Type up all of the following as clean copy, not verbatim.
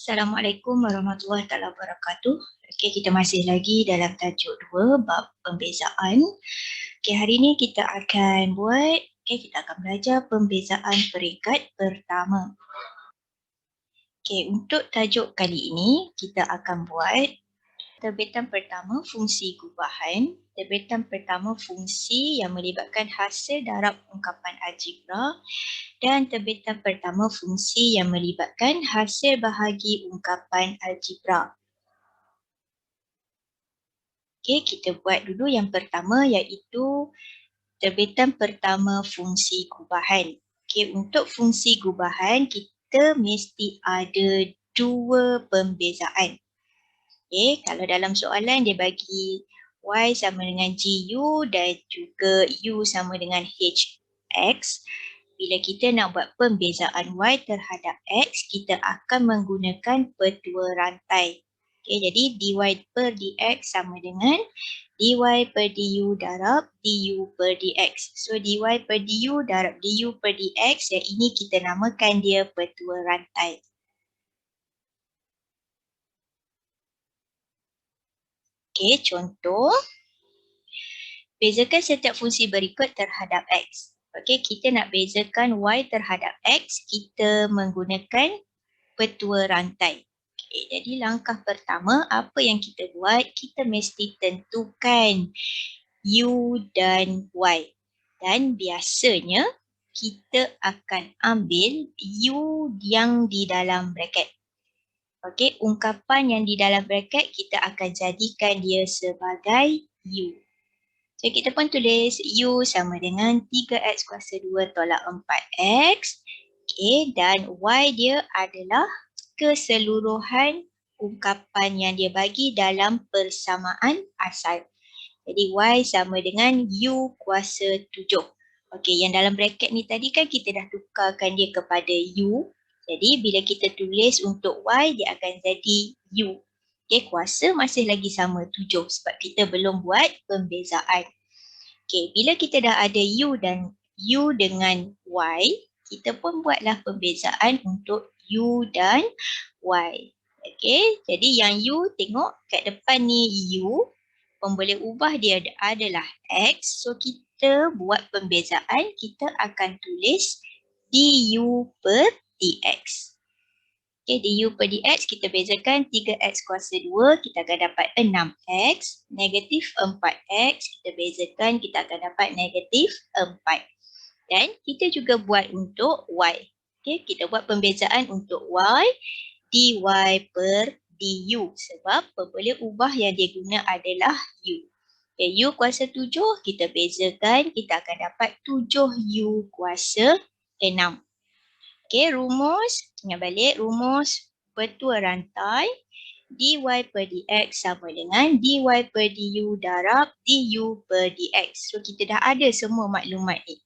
Assalamualaikum warahmatullahi wabarakatuh. Okey, kita masih lagi dalam tajuk 2 bab pembezaan. Okey, hari ini kita akan belajar pembezaan peringkat pertama. Okey, untuk tajuk kali ini kita akan buat terbitan pertama fungsi gubahan, terbitan pertama fungsi yang melibatkan hasil darab ungkapan algebra dan terbitan pertama fungsi yang melibatkan hasil bahagi ungkapan algebra. Okey, kita buat dulu yang pertama iaitu terbitan pertama fungsi gubahan. Okey, untuk fungsi gubahan kita mesti ada dua pembezaan. Okey, kalau dalam soalan dia bagi Y sama dengan GU dan juga U sama dengan HX. Bila kita nak buat pembezaan Y terhadap X, kita akan menggunakan petua rantai. Okey, jadi dy per dx sama dengan dy per du darab du per dx. So dy per du darab du per dx, yang ini kita namakan dia petua rantai. Okey, contoh. Bezakan setiap fungsi berikut terhadap x. Okey, kita nak bezakan y terhadap x, kita menggunakan petua rantai. Okay, jadi langkah pertama, apa yang kita buat? Kita mesti tentukan u dan y. Dan biasanya, kita akan ambil u yang di dalam bracket. Okey, ungkapan yang di dalam bracket, kita akan jadikan dia sebagai u. So, kita pun tulis u sama dengan 3x kuasa 2 tolak 4x. Okay, dan y dia adalah keseluruhan ungkapan yang dia bagi dalam persamaan asal. Jadi y sama dengan u kuasa 7. Okey, yang dalam bracket ni tadi kan kita dah tukarkan dia kepada u. Jadi bila kita tulis untuk y, dia akan jadi u. Okey, kuasa masih lagi sama 7 sebab kita belum buat pembezaan. Okey, bila kita dah ada u dan u dengan y, kita pun buatlah pembezaan untuk u dan y. Okey, jadi yang u tengok kat depan ni u, pun boleh ubah dia adalah x. So kita buat pembezaan, kita akan tulis du per dx. Okay, du per dx kita bezakan 3x kuasa 2, kita akan dapat 6x. Negatif 4x, kita bezakan, kita akan dapat negatif 4. Dan kita juga buat untuk y. Okay, kita buat pembezaan untuk y, dy per du. Sebab boleh ubah yang dia guna adalah u. Okay, u kuasa 7, kita bezakan, kita akan dapat 7u kuasa 6. Okey, rumus, ingat balik rumus petua rantai dy per dx sama dengan dy per du darab du per dx. So, kita dah ada semua maklumat ni.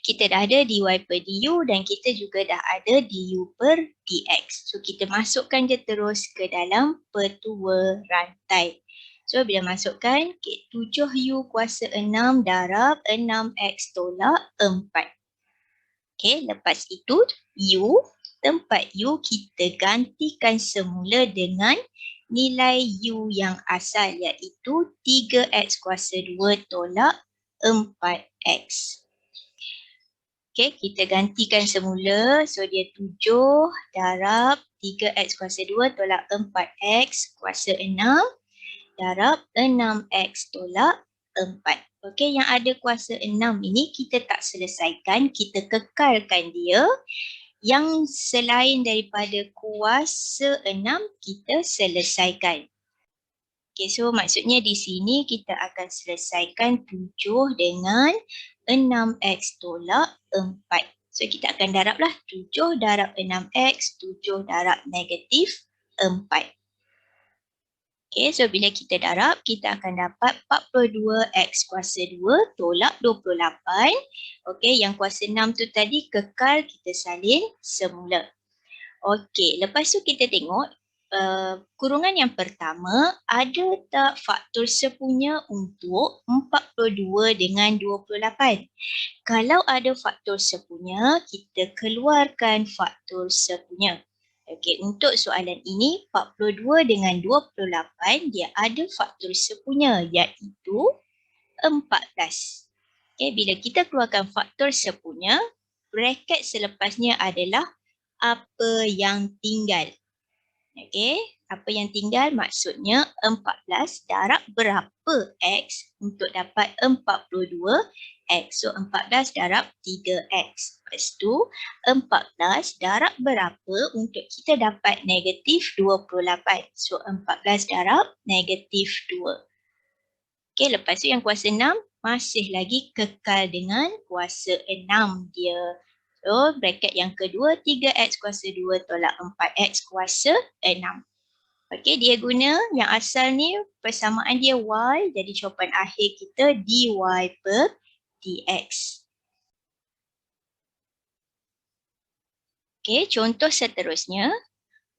Kita dah ada dy per du dan kita juga dah ada du per dx. So, kita masukkan je terus ke dalam petua rantai. So, bila masukkan, 7u kuasa 6 darab 6x tolak 4. Okey, lepas itu u, tempat u kita gantikan semula dengan nilai u yang asal iaitu 3x kuasa 2 tolak 4x. Okey, kita gantikan semula. So, dia 7 darab 3x kuasa 2 tolak 4x kuasa 6 darab 6x tolak 4. Okey, yang ada kuasa 6 ini kita tak selesaikan, kita kekalkan dia. Yang selain daripada kuasa 6 kita selesaikan. Okey, so maksudnya di sini kita akan selesaikan 7 dengan 6x tolak 4. So kita akan darablah 7 darab 6x, 7 darab negatif 4. Okay, so bila kita darab, kita akan dapat 42x kuasa 2 tolak 28. Okay, yang kuasa 6 tu tadi kekal, kita salin semula. Okay, lepas tu kita tengok kurungan yang pertama, ada tak faktor sepunya untuk 42 dengan 28? Kalau ada faktor sepunya, kita keluarkan faktor sepunya. Okey, untuk soalan ini 42 dengan 28 dia ada faktor sepunya iaitu 14. Okey, bila kita keluarkan faktor sepunya, braket selepasnya adalah apa yang tinggal. Okey, apa yang tinggal maksudnya 14 darab berapa X untuk dapat 42 X. So 14 darab 3X. Lepas tu 14 darab berapa untuk kita dapat negatif 28. So 14 darab negatif 2. Okey, lepas tu yang kuasa 6 masih lagi kekal dengan kuasa 6 dia. So bracket yang kedua 3X kuasa 2 tolak 4X kuasa 6. Okey, dia guna yang asal ni persamaan dia Y, jadi jawapan akhir kita dy per dx. Okey, contoh seterusnya,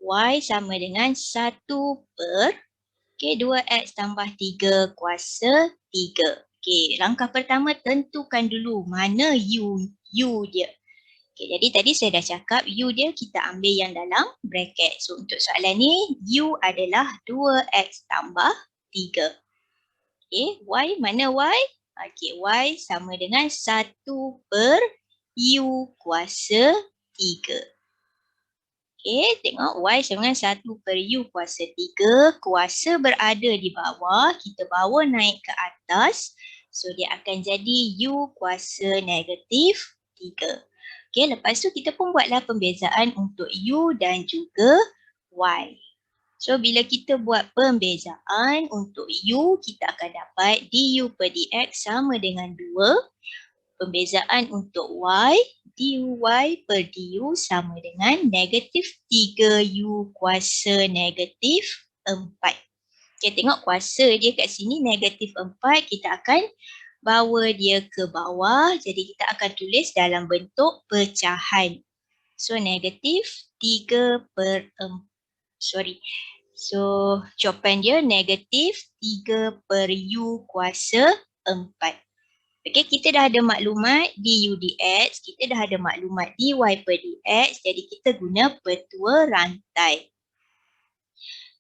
Y sama dengan 1 per 2X tambah 3 kuasa 3. Okey, langkah pertama tentukan dulu mana U dia. Okay, jadi tadi saya dah cakap U dia kita ambil yang dalam bracket. So untuk soalan ni U adalah 2X tambah 3. Okay, Y mana Y? Okay, Y sama dengan 1 per U kuasa 3. Okay, tengok Y sama dengan 1 per U kuasa 3. Kuasa berada di bawah, kita bawa naik ke atas. So dia akan jadi U kuasa negatif 3. Okay, lepas tu kita pun buatlah pembezaan untuk U dan juga Y. So bila kita buat pembezaan untuk U, kita akan dapat du per dx sama dengan 2. Pembezaan untuk Y, dy per du sama dengan negatif 3U kuasa negatif 4. Okay, tengok kuasa dia kat sini negatif 4, kita akan bawa dia ke bawah. Jadi kita akan tulis dalam bentuk pecahan. So negatif 3 per 4. So jawapan dia negatif 3 per U kuasa 4. Okey, kita dah ada maklumat du dx, kita dah ada maklumat dy per dx, jadi kita guna petua rantai.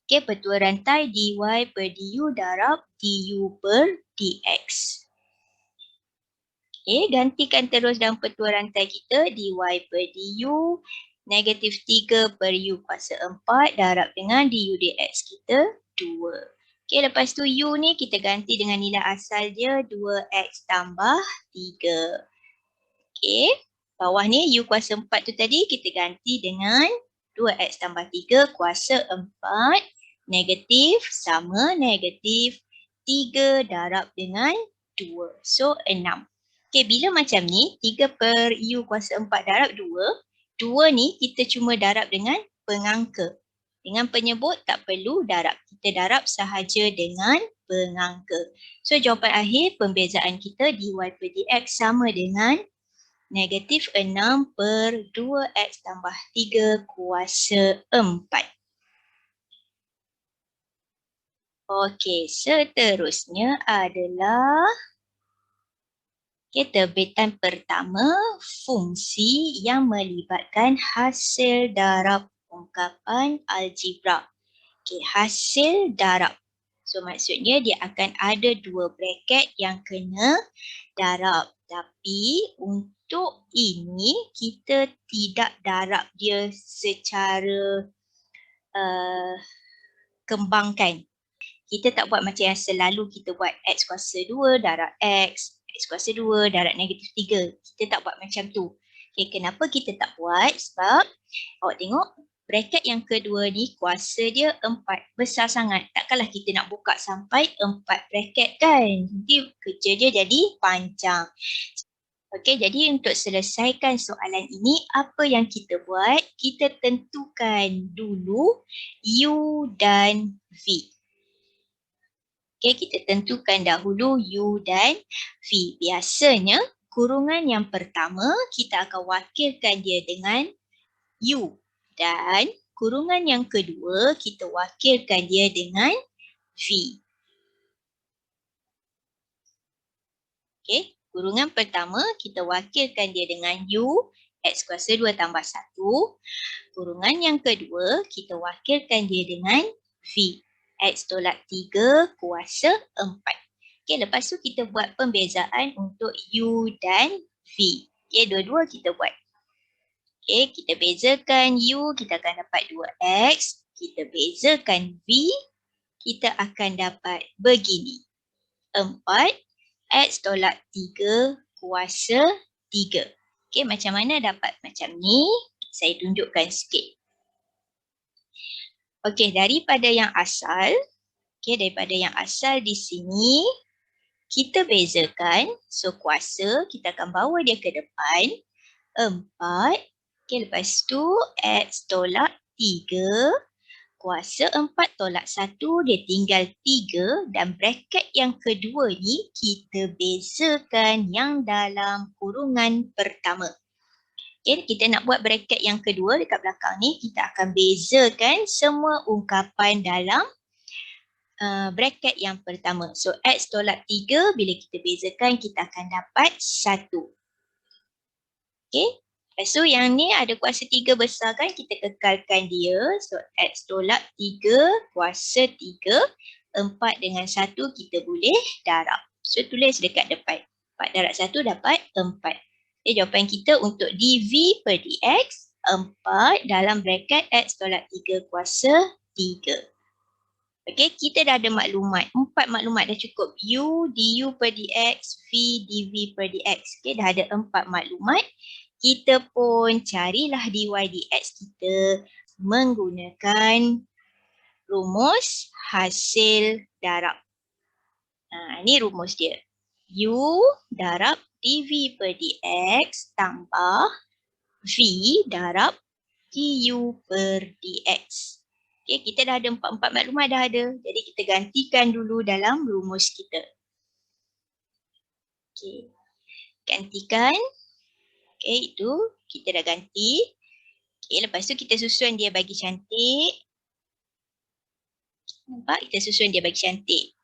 Okey, petua rantai dy per du darab du per dx. Okey, gantikan terus dalam petua rantai kita dy per du negatif 3 per u kuasa 4 darab dengan du dx kita 2. Okey, lepas tu u ni kita ganti dengan nilai asal dia 2x tambah 3. Okey, bawah ni u kuasa 4 tu tadi kita ganti dengan 2x tambah 3 kuasa 4 negatif sama negatif 3 darab dengan 2. So 6. Okey, bila macam ni 3 per u kuasa 4 darab 2, 2 ni kita cuma darab dengan pengangka. Dengan penyebut tak perlu darab. Kita darab sahaja dengan pengangka. So jawapan akhir pembezaan kita dy per dx sama dengan negatif 6 per 2x tambah 3 kuasa 4. Okey, seterusnya adalah terbitan pertama, fungsi yang melibatkan hasil darab ungkapan algebra. Okey, hasil darab. So maksudnya dia akan ada dua bracket yang kena darab. Tapi untuk ini kita tidak darab dia secara kembangkan. Kita tak buat macam yang selalu kita buat x kuasa 2 darab x kuasa 2 darab negatif 3. Kita tak buat macam tu. Okay, kenapa kita tak buat? Sebab awak tengok bracket yang kedua ni kuasa dia 4. Besar sangat. Takkanlah kita nak buka sampai 4 bracket kan. Nanti kerja dia jadi panjang. Okey, jadi untuk selesaikan soalan ini, apa yang kita buat? Kita tentukan dulu U dan V. Okay, kita tentukan dahulu U dan V. Biasanya, kurungan yang pertama kita akan wakilkan dia dengan U. Dan kurungan yang kedua kita wakilkan dia dengan V. Okay, kurungan pertama kita wakilkan dia dengan U. X kuasa 2 tambah 1. Kurungan yang kedua, kita wakilkan dia dengan V. X tolak 3 kuasa 4. Okay, lepas tu kita buat pembezaan untuk U dan V. Okay, dua-dua kita buat. Okay, kita bezakan U, kita akan dapat 2X. Kita bezakan V, kita akan dapat begini. 4 X tolak 3 kuasa 3. Okay, macam mana dapat macam ni? Saya tunjukkan sikit. Okay, daripada yang asal, di sini, kita bezakan. So, kuasa, kita akan bawa dia ke depan. 4. Okay, lepas tu, X tolak 3. Kuasa 4 tolak 1, dia tinggal 3. Dan braket yang kedua ni, kita bezakan yang dalam kurungan pertama. Okay, kita nak buat braket yang kedua dekat belakang ni, kita akan bezakan semua ungkapan dalam braket yang pertama. So, X tolak 3, bila kita bezakan, kita akan dapat 1. Okay, lepas tu yang ni ada kuasa 3 besar kan, kita kekalkan dia. So, X tolak 3 kuasa 3, 4 dengan 1 kita boleh darab. So, tulis dekat depan. 4 darab 1 dapat 4. Okay, jawapan kita untuk dV per dx 4 dalam braket X tolak 3 kuasa 3. Okay, kita dah ada maklumat. 4 maklumat dah cukup. U, du per dx, V, dV per dx. Okay, dah ada 4 maklumat. Kita pun carilah dy dx kita menggunakan rumus hasil darab. Ini rumus dia. U darab dv per dx tambah V darab du per dx. Okay, kita dah ada 4 maklumat dah ada. Jadi kita gantikan dulu dalam rumus kita. Okay, gantikan. Okay, itu kita dah ganti. Okay, lepas tu kita susun dia bagi cantik. Nampak? Kita susun dia bagi cantik.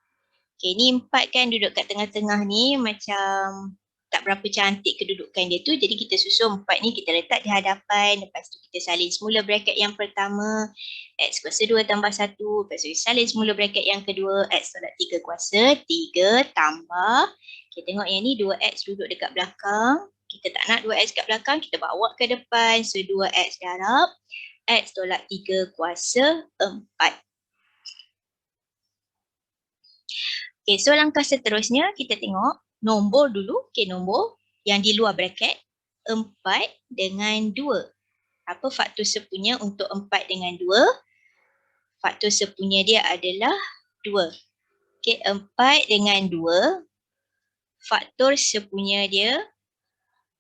Okay, ni 4 kan duduk kat tengah-tengah ni macam tak berapa cantik kedudukan dia tu. Jadi kita susun 4 ni, kita letak di hadapan. Lepas tu kita salin semula braket yang pertama. X kuasa 2 tambah 1. Lepas tu salin semula braket yang kedua. X tolak 3 kuasa 3 tambah. Kita tengok yang ni 2X duduk dekat belakang. Kita tak nak 2X kat belakang, kita bawa ke depan. So 2X darab. X tolak 3 kuasa 4. Okay, so langkah seterusnya kita tengok nombor dulu. Okay, nombor yang di luar braket 4 dengan 2. Apa faktor sepunya untuk 4 dengan 2? Faktor sepunya dia adalah 2. Okay, 4 dengan 2. Faktor sepunya dia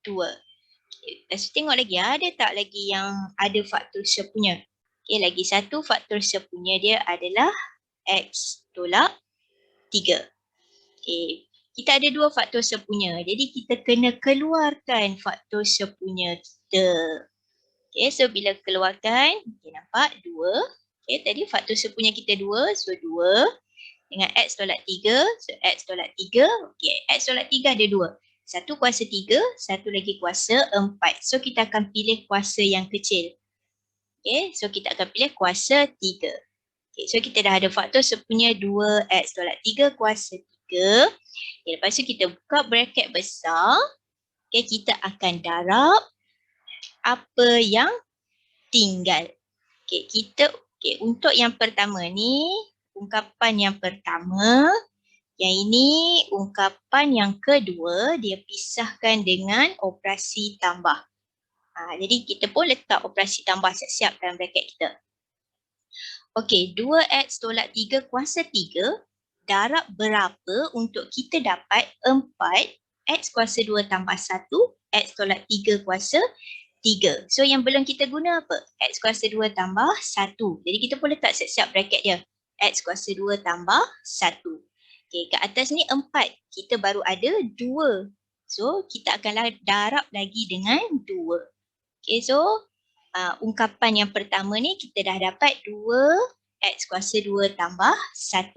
2. Okay, lepas tu tengok lagi, ada tak lagi yang ada faktor sepunya? Okay, lagi satu faktor sepunya dia adalah X tolak 3. Okay. Kita ada 2 faktor sepunya. Jadi kita kena keluarkan faktor sepunya kita. Okay, so bila keluarkan, okay, nampak 2. Okay, tadi faktor sepunya kita 2. So 2 dengan X tolak 3. So X tolak 3. Okay, X tolak 3 ada 2. Satu kuasa 3, satu lagi kuasa 4. So kita akan pilih kuasa yang kecil. Okay, so kita akan pilih kuasa 3. Okay, so kita dah ada faktor sepunya 2X tolak 3 kuasa 3. Okay, lepas tu kita buka braket besar. Okay, kita akan darab apa yang tinggal. Okay, untuk yang pertama ni, ungkapan yang pertama. Yang ini ungkapan yang kedua, dia pisahkan dengan operasi tambah. Jadi kita pun letak operasi tambah siap-siap dalam braket kita. Okey, 2X tolak 3 kuasa 3 darab berapa untuk kita dapat 4X kuasa 2 tambah 1, X tolak 3 kuasa 3. So yang belum kita guna apa? X kuasa 2 tambah 1. Jadi kita pun letak siap-siap braket dia. X kuasa 2 tambah 1. Okey, kat atas ni 4. Kita baru ada 2. So kita akan darab lagi dengan 2. Okey, so ungkapan yang pertama ni kita dah dapat 2X kuasa 2 tambah 1.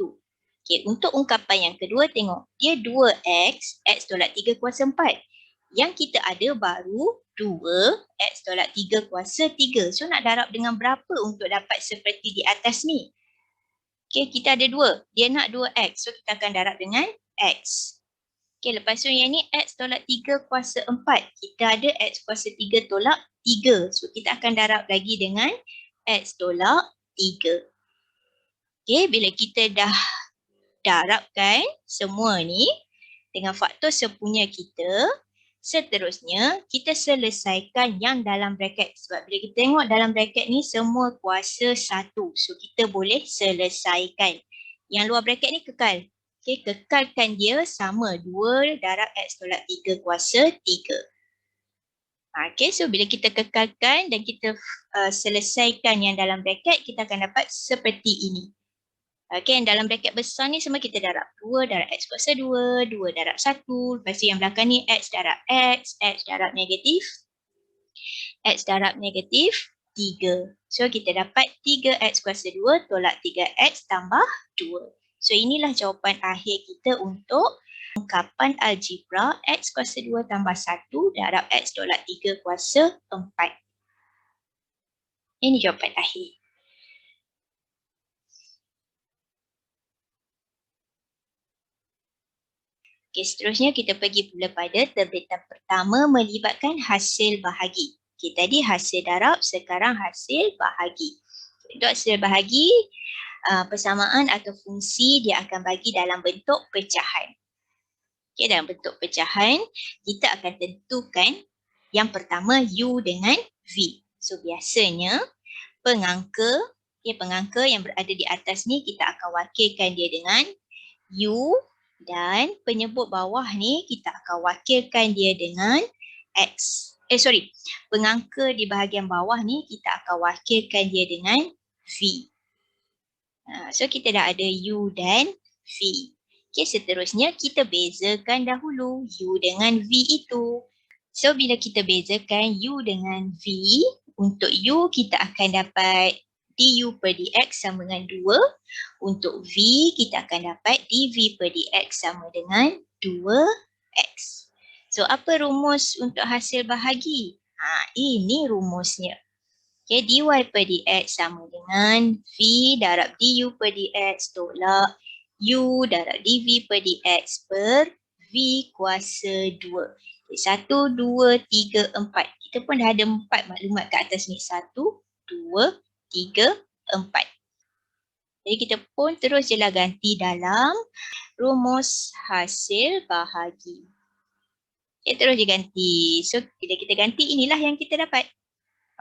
Okay, untuk ungkapan yang kedua tengok. Dia 2X, X tolak 3 kuasa 4. Yang kita ada baru 2 X tolak 3 kuasa 3. So nak darab dengan berapa untuk dapat seperti di atas ni? Okay, kita ada 2. Dia nak 2X. So kita akan darab dengan X. Okay, lepas tu yang ni X tolak 3 kuasa 4. Kita ada X kuasa 3 tolak 3. So kita akan darab lagi dengan X tolak 3. Okay, bila kita dah darabkan semua ni dengan faktor sepunya kita, seterusnya kita selesaikan yang dalam bracket. Sebab bila kita tengok dalam bracket ni semua kuasa 1. So kita boleh selesaikan. Yang luar bracket ni kekal. Okay, kekalkan dia sama 2 darab X tolak 3 kuasa 3. Okay, so bila kita kekalkan dan kita selesaikan yang dalam bracket, kita akan dapat seperti ini. Okay, yang dalam bracket besar ni semua kita darab. 2 darab X kuasa 2, 2 darab 1. Lepas tu yang belakang ni X darab X, X darab negatif. X darab negatif 3. So kita dapat 3X kuasa 2 tolak 3X tambah 2. So inilah jawapan akhir kita untuk ungkapan algebra X kuasa 2 tambah 1 darab X tolak 3 kuasa 4. Ini jawapan akhir. Okay, seterusnya kita pergi pula pada terbitan pertama melibatkan hasil bahagi. Okay, tadi hasil darab, sekarang hasil bahagi. Untuk hasil bahagi, persamaan atau fungsi dia akan bagi dalam bentuk pecahan. Okay, dalam bentuk pecahan, kita akan tentukan yang pertama U dengan V. So biasanya pengangka yang berada di atas ni kita akan wakilkan dia dengan U, dan penyebut bawah ni kita akan wakilkan dia dengan X. Pengangka di bahagian bawah ni kita akan wakilkan dia dengan V. So kita dah ada U dan V. Okay, seterusnya kita bezakan dahulu U dengan V itu. So bila kita bezakan U dengan V, untuk U kita akan dapat du per dx sama dengan 2. Untuk V kita akan dapat dv per dx sama dengan 2x. So apa rumus untuk hasil bahagi? Ini rumusnya. Okay, dy per dx sama dengan V darab du per dx tolak U darab dv per dx per V kuasa 2. Okay, 1, 2, 3, 4. Kita pun dah ada 4 maklumat kat atas ni. 1, 2, 3, 4. Jadi kita pun terus je lah ganti dalam rumus hasil bahagi. Okay, terus je ganti. So bila kita ganti, inilah yang kita dapat.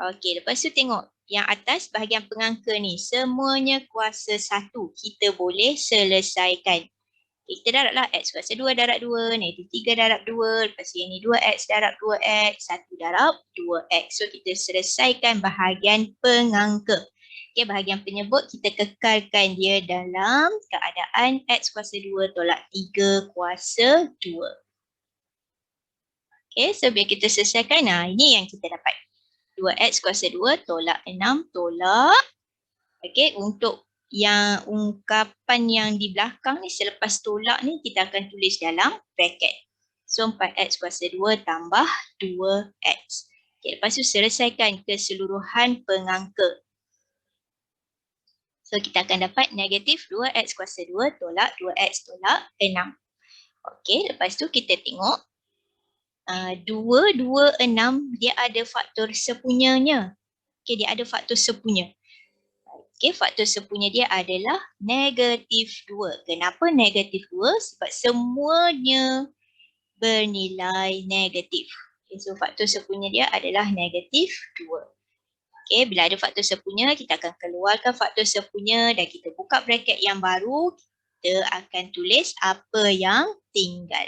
Okey, lepas tu tengok yang atas bahagian pengangka ni. Semuanya kuasa 1. Kita boleh selesaikan. Kita darab lah X kuasa 2 darab 2, negatif 3 darab 2. Lepas tu yang ni 2X darab 2X, 1 darab 2X. So kita selesaikan bahagian pengangka. Okey, bahagian penyebut kita kekalkan dia dalam keadaan X kuasa 2 tolak 3 kuasa 2. Okey, so biar kita selesaikan, ini yang kita dapat. 2x kuasa 2 tolak 6 tolak. Okey, untuk yang ungkapan yang di belakang ni selepas tolak ni kita akan tulis dalam bracket. So 4x kuasa 2 tambah 2x. Okey, lepas tu selesaikan keseluruhan pengangka. So kita akan dapat negatif 2x kuasa 2 tolak 2x tolak 6. Okey, lepas tu kita tengok 2, 2, 6 dia ada faktor sepunyanya. Okey, dia ada faktor sepunya. Okey, faktor sepunya dia adalah negatif 2. Kenapa negatif 2? Sebab semuanya bernilai negatif. Okay, so faktor sepunya dia adalah negatif 2. Okey, bila ada faktor sepunya, kita akan keluarkan faktor sepunya dan kita buka bracket yang baru. Kita akan tulis apa yang tinggal.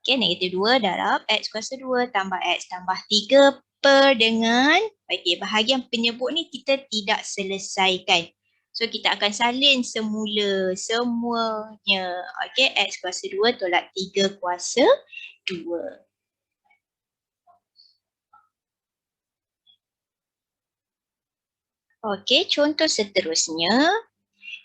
Okey, negatif 2 darab X kuasa 2 tambah X tambah 3 per dengan, okey, bahagian penyebut ni kita tidak selesaikan. So kita akan salin semula semuanya. Okey, X kuasa 2 tolak 3 kuasa 2. Okey, contoh seterusnya.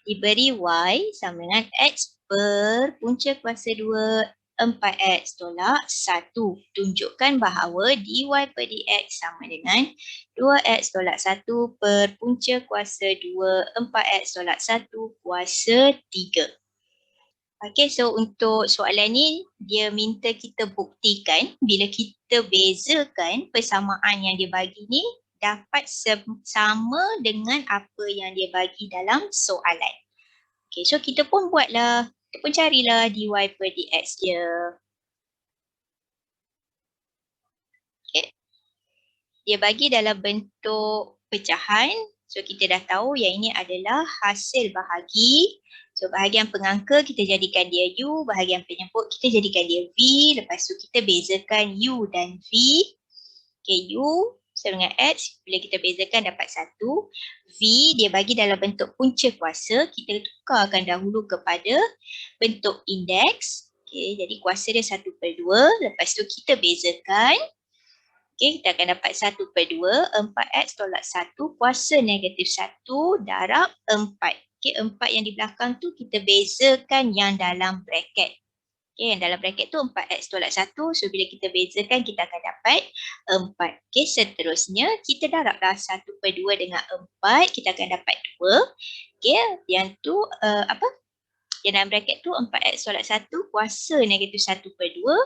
Diberi Y sama dengan X per punca kuasa 2 4x tolak 1. Tunjukkan bahawa dy per dx sama dengan 2x tolak 1 per punca kuasa 2 4x tolak 1 kuasa 3. Okay, so untuk soalan ni, dia minta kita buktikan bila kita bezakan persamaan yang dia bagi ni dapat sama dengan apa yang dia bagi dalam soalan. Okay, so kita pun buatlah, kita pun carilah dy per dx dia. Okay. Dia bagi dalam bentuk pecahan. So kita dah tahu yang ini adalah hasil bahagi. So bahagian pengangka kita jadikan dia U, bahagian penyebut kita jadikan dia V. Lepas tu kita bezakan U dan V. Okay, U sama dengan X, bila kita bezakan dapat 1. V dia bagi dalam bentuk punca kuasa, kita tukarkan dahulu kepada bentuk indeks. Okay, jadi kuasa dia 1/2. Lepas tu kita bezakan. Okay, kita akan dapat 1/2, 4x tolak 1 kuasa negatif 1 darab 4. Okay, 4 yang di belakang tu kita bezakan yang dalam bracket. Okay, yang dalam bracket tu 4x tolak 1. So, bila kita bezakan, kita akan dapat 4. Okay, seterusnya, kita darablah 1/2 dengan 4. Kita akan dapat 2. Okay, yang tu, yang dalam bracket tu 4x tolak 1 kuasa negatif 1/2.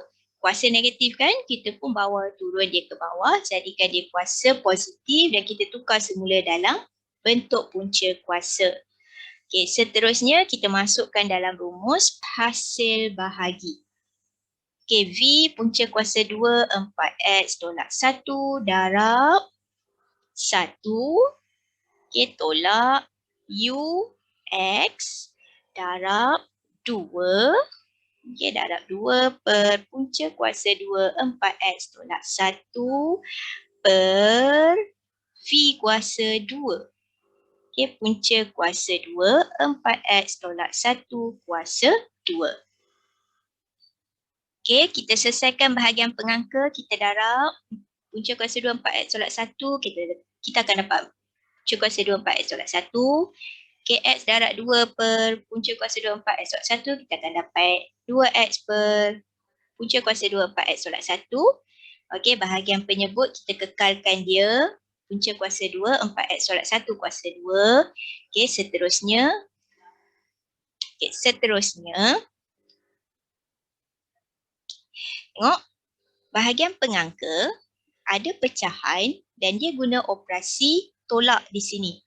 Kuasa negatif kan, kita pun bawa turun dia ke bawah, jadikan dia kuasa positif dan kita tukar semula dalam bentuk punca kuasa. Okay, seterusnya kita masukkan dalam rumus hasil bahagi. Okay, V punca kuasa 2, 4x tolak 1 darab 1. Okay, tolak U X darab 2. Okay, darab 2 per punca kuasa 2, 4x tolak 1 per V kuasa 2. Okay, punca kuasa 2, 4x tolak 1 kuasa 2. Okay, kita selesaikan bahagian pengangka, kita darab punca kuasa 2, 4x tolak 1, kita akan dapat punca kuasa 2, 4x tolak 1. Okay, X darab 2 per punca kuasa 2, 4x tolak 1, kita akan dapat 2x per punca kuasa 2, 4x tolak 1. Okay, bahagian penyebut kita kekalkan dia. Punca kuasa 2, 4x tolak 1 kuasa 2. Okay, seterusnya. Tengok, bahagian pengangka ada pecahan dan dia guna operasi tolak di sini.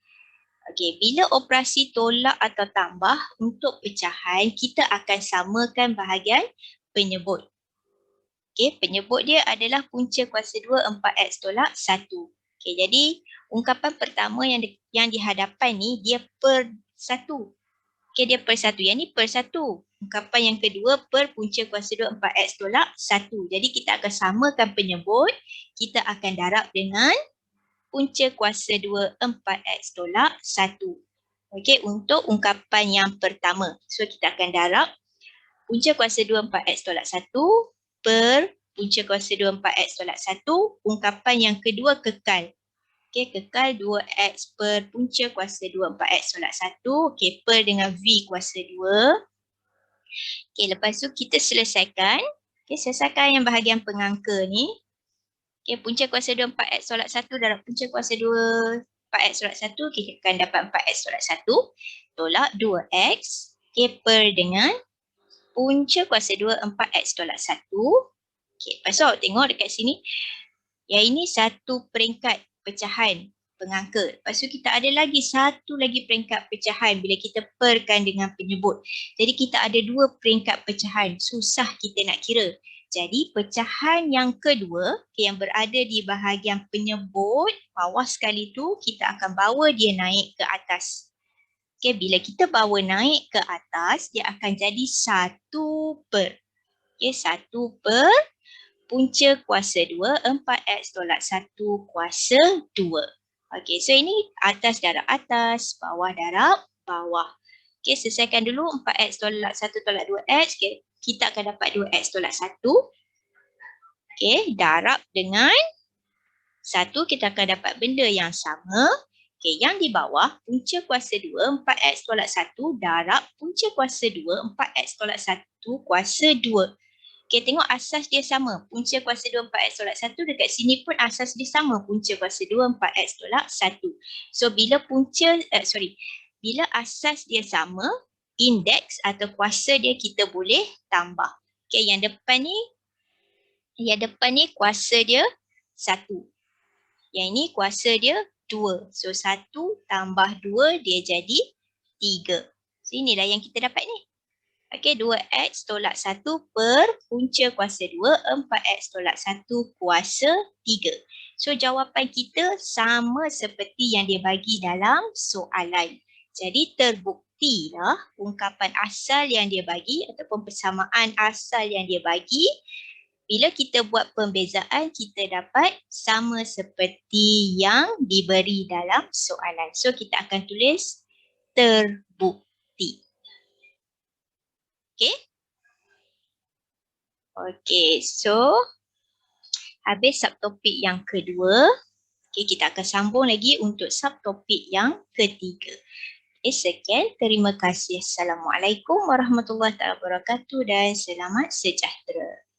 Okay, bila operasi tolak atau tambah untuk pecahan, kita akan samakan bahagian penyebut. Okay, penyebut dia adalah punca kuasa 2, 4x tolak 1. Okay, jadi ungkapan pertama yang di hadapan ni dia per 1. Okay, dia per 1. Yang ni per 1. Ungkapan yang kedua per punca kuasa 2, 4x tolak 1. Jadi kita akan samakan penyebut. Kita akan darab dengan punca kuasa 2, 4x tolak 1. Okay, untuk ungkapan yang pertama. So, kita akan darab punca kuasa 2, 4x tolak 1 per punca kuasa 2, 4x tolak 1. Ungkapan yang kedua kekal. Okay, kekal 2x per punca kuasa 2, 4x tolak 1. Okay, per dengan V kuasa 2. Okay, lepas tu kita selesaikan. Okay, selesaikan yang bahagian pengangka ni. Okay, punca kuasa 2, 4x tolak 1 darab punca kuasa 2, 4x tolak 1. Kita akan dapat 4x tolak 1. Tolak 2x. Okay, per dengan punca kuasa 2, 4x tolak 1. Okay, lepas tu tengok dekat sini. Yang ini satu peringkat pecahan pengangka. Lepas tu kita ada lagi satu lagi peringkat pecahan bila kita perkan dengan penyebut. Jadi kita ada dua peringkat pecahan. Susah kita nak kira. Jadi pecahan yang kedua yang berada di bahagian penyebut bawah sekali tu kita akan bawa dia naik ke atas. Okay, bila kita bawa naik ke atas, dia akan jadi 1 per. Okay, 1 per punca kuasa 2, 4x tolak 1 kuasa 2. Okay, so ini atas darab atas, bawah darab bawah. Okay, selesaikan dulu 4x tolak 1 tolak 2x. Okay, kita akan dapat 2x tolak 1. Okay, darab dengan 1, kita akan dapat benda yang sama. Okay, yang di bawah, punca kuasa 2, 4x tolak 1 darab punca kuasa 2, 4x tolak 1 kuasa 2. Okey, tengok asas dia sama. Punca kuasa 2 4x tolak 1 dekat sini pun asas dia sama. Punca kuasa 2 4x tolak 1. So bila bila asas dia sama, indeks atau kuasa dia kita boleh tambah. Okey, yang depan ni kuasa dia 1. Yang ini kuasa dia 2. So 1 tambah 2 dia jadi 3. So inilah yang kita dapat ni. Okey, 2x tolak 1 per punca kuasa 2, 4x tolak 1 kuasa 3. So jawapan kita sama seperti yang dia bagi dalam soalan. Jadi terbuktilah ungkapan asal yang dia bagi ataupun persamaan asal yang dia bagi. Bila kita buat pembezaan, kita dapat sama seperti yang diberi dalam soalan. So kita akan tulis terbukti. Okay? Okay, so habis subtopik yang kedua. Okay, kita akan sambung lagi untuk subtopik yang ketiga. Okay, sekian. Terima kasih. Assalamualaikum warahmatullahi wabarakatuh dan selamat sejahtera.